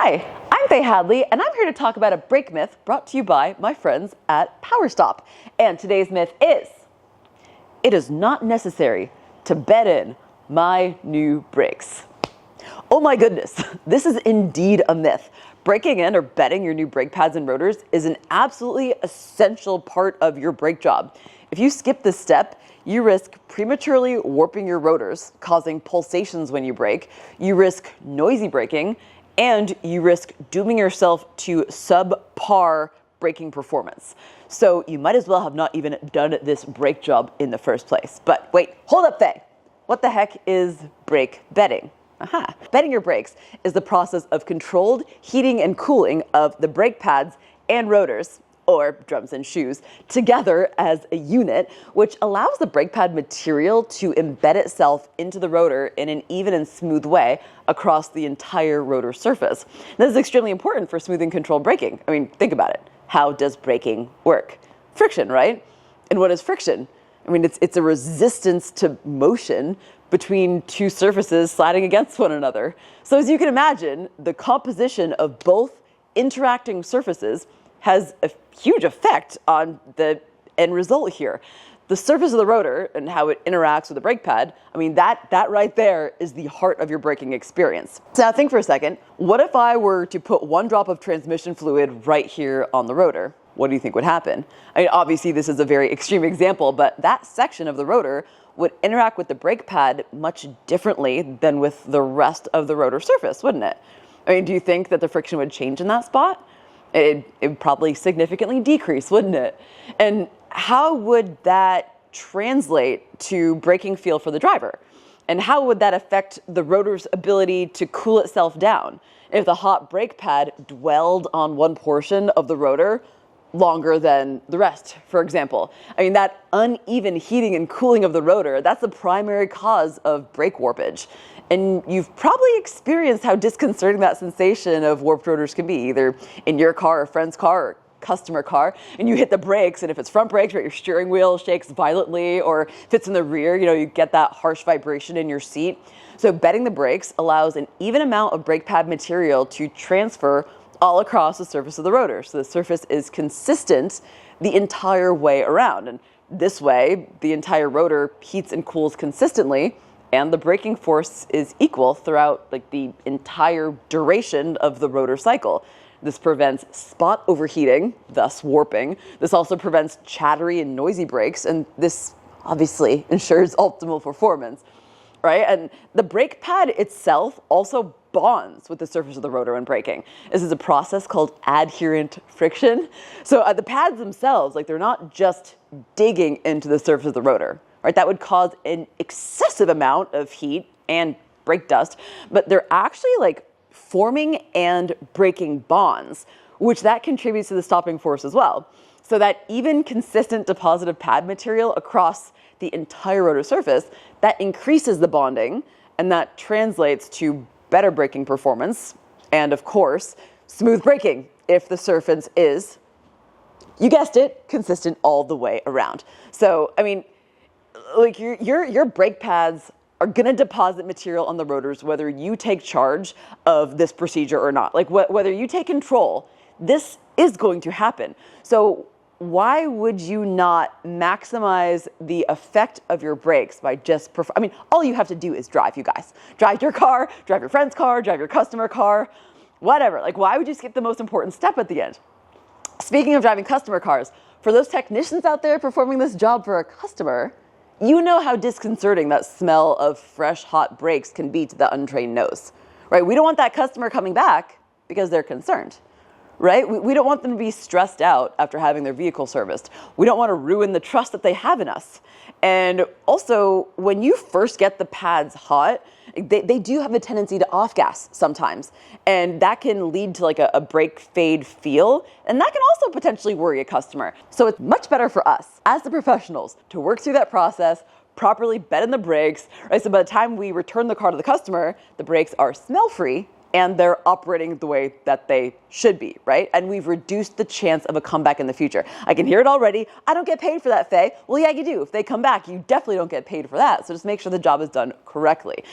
Hi, I'm Faye Hadley, and I'm here to talk about a brake myth brought to you by my friends at PowerStop. And today's myth is, it is not necessary to bed in my new brakes. Oh my goodness, this is indeed a myth. Breaking in or bedding your new brake pads and rotors is an absolutely essential part of your brake job. If you skip this step, you risk prematurely warping your rotors, causing pulsations when you brake, you risk noisy braking, and you risk dooming yourself to subpar braking performance. So you might as well have not even done this brake job in the first place. But wait, hold up, Faye. What the heck is brake bedding? Bedding your brakes is the process of controlled heating and cooling of the brake pads and rotors, or drums and shoes, together as a unit, which allows the brake pad material to embed itself into the rotor in an even and smooth way across the entire rotor surface. This is extremely important for smooth and controlled braking. I mean, think about it. How does braking work? Friction, right? And what is friction? I mean, it's a resistance to motion between two surfaces sliding against one another. So as you can imagine, the composition of both interacting surfaces has a huge effect on the end result here. The surface of the rotor and how it interacts with the brake pad, I mean, that right there is the heart of your braking experience. So now think for a second, what if I were to put one drop of transmission fluid right here on the rotor? What do you think would happen? I mean, obviously this is a very extreme example, but that section of the rotor would interact with the brake pad much differently than with the rest of the rotor surface, wouldn't it? I mean, do you think that the friction would change in that spot? It would probably significantly decrease, wouldn't it? And how would that translate to braking feel for the driver? And how would that affect the rotor's ability to cool itself down if the hot brake pad dwelled on one portion of the rotor longer than the rest, for example? I mean, that uneven heating and cooling of the rotor, that's the primary cause of brake warpage. And you've probably experienced how disconcerting that sensation of warped rotors can be, either in your car, a friend's car, or customer car, and you hit the brakes, and if it's front brakes, right, your steering wheel shakes violently, or if it's in the rear, you get that harsh vibration in your seat. So bedding the brakes allows an even amount of brake pad material to transfer all across the surface of the rotor. So the surface is consistent the entire way around. And this way, the entire rotor heats and cools consistently, and the braking force is equal throughout the entire duration of the rotor cycle. This prevents spot overheating, thus warping. This also prevents chattery and noisy brakes, and this obviously ensures optimal performance, right? And the brake pad itself also bonds with the surface of the rotor when braking. This is a process called adherent friction. So the pads themselves, they're not just digging into the surface of the rotor, right? That would cause an excessive amount of heat and brake dust, but they're actually forming and breaking bonds, which that contributes to the stopping force as well. So that even consistent deposit of pad material across the entire rotor surface, that increases the bonding, and that translates to better braking performance, and of course, smooth braking if the surface is, you guessed it, consistent all the way around. So, I mean, your brake pads are going to deposit material on the rotors whether you take charge of this procedure or not. Whether you take control, this is going to happen. So why would you not maximize the effect of your brakes by just all you have to do is drive, you guys. Drive your car, drive your friend's car, drive your customer car, whatever. Why would you skip the most important step at the end? Speaking of driving customer cars, for those technicians out there performing this job for a customer, you know how disconcerting that smell of fresh, hot brakes can be to the untrained nose, right? We don't want that customer coming back because they're concerned, right? We don't want them to be stressed out after having their vehicle serviced. We don't want to ruin the trust that they have in us. And also, when you first get the pads hot, they do have a tendency to off-gas sometimes. And that can lead to a brake fade feel. And that can also potentially worry a customer. So it's much better for us, as the professionals, to work through that process, properly bed in the brakes, right? So by the time we return the car to the customer, the brakes are smell-free and they're operating the way that they should be, right? And we've reduced the chance of a comeback in the future. I can hear it already. I don't get paid for that, Faye. Well, yeah, you do. If they come back, you definitely don't get paid for that. So just make sure the job is done correctly.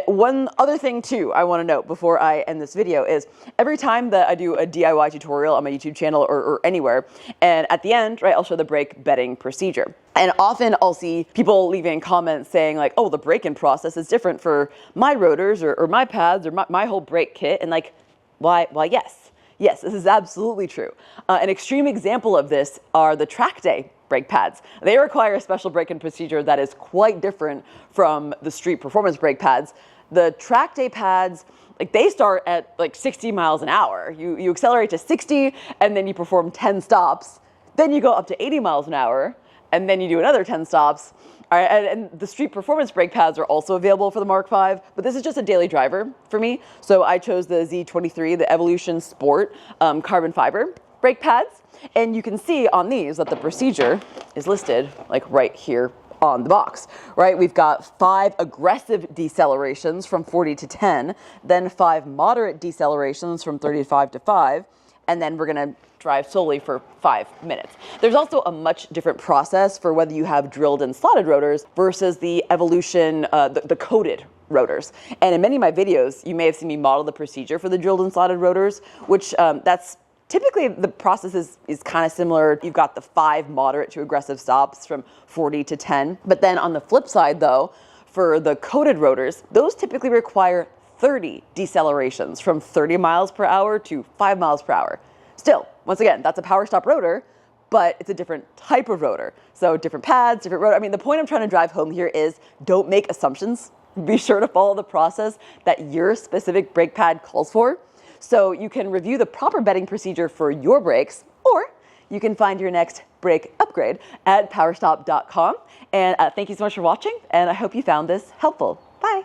One other thing too I want to note before I end this video is every time that I do a DIY tutorial on my YouTube channel or anywhere, and at the end, right, I'll show the brake bedding procedure. And often I'll see people leaving comments saying like, oh, the break-in process is different for my rotors or my pads or my whole brake kit. And like, why, yes, this is absolutely true. An extreme example of this are the track day brake pads. They require a special break-in procedure that is quite different from the street performance brake pads. The track day pads, like they start at like 60 miles an hour. You accelerate to 60 and then you perform 10 stops. Then you go up to 80 miles an hour. And then you do another 10 stops. All right, and the street performance brake pads are also available for the Mark V, but this is just a daily driver for me. So I chose the Z23, the Evolution Sport carbon fiber brake pads. And you can see on these that the procedure is listed like right here on the box, right? We've got 5 aggressive decelerations from 40 to 10, then 5 moderate decelerations from 35 to 5, and then we're gonna drive slowly for 5 minutes. There's also a much different process for whether you have drilled and slotted rotors versus the Evolution, the coated rotors. And in many of my videos, you may have seen me model the procedure for the drilled and slotted rotors, which that's typically the process is kind of similar. You've got the 5 moderate to aggressive stops from 40 to 10. But then on the flip side though, for the coated rotors, those typically require 30 decelerations from 30 miles per hour to 5 miles per hour. Still, once again, that's a power stop rotor, but it's a different type of rotor. So different pads, different rotor. I mean, the point I'm trying to drive home here is don't make assumptions. Be sure to follow the process that your specific brake pad calls for. So you can review the proper bedding procedure for your brakes, or you can find your next brake upgrade at powerstop.com. And thank you so much for watching, and I hope you found this helpful. Bye.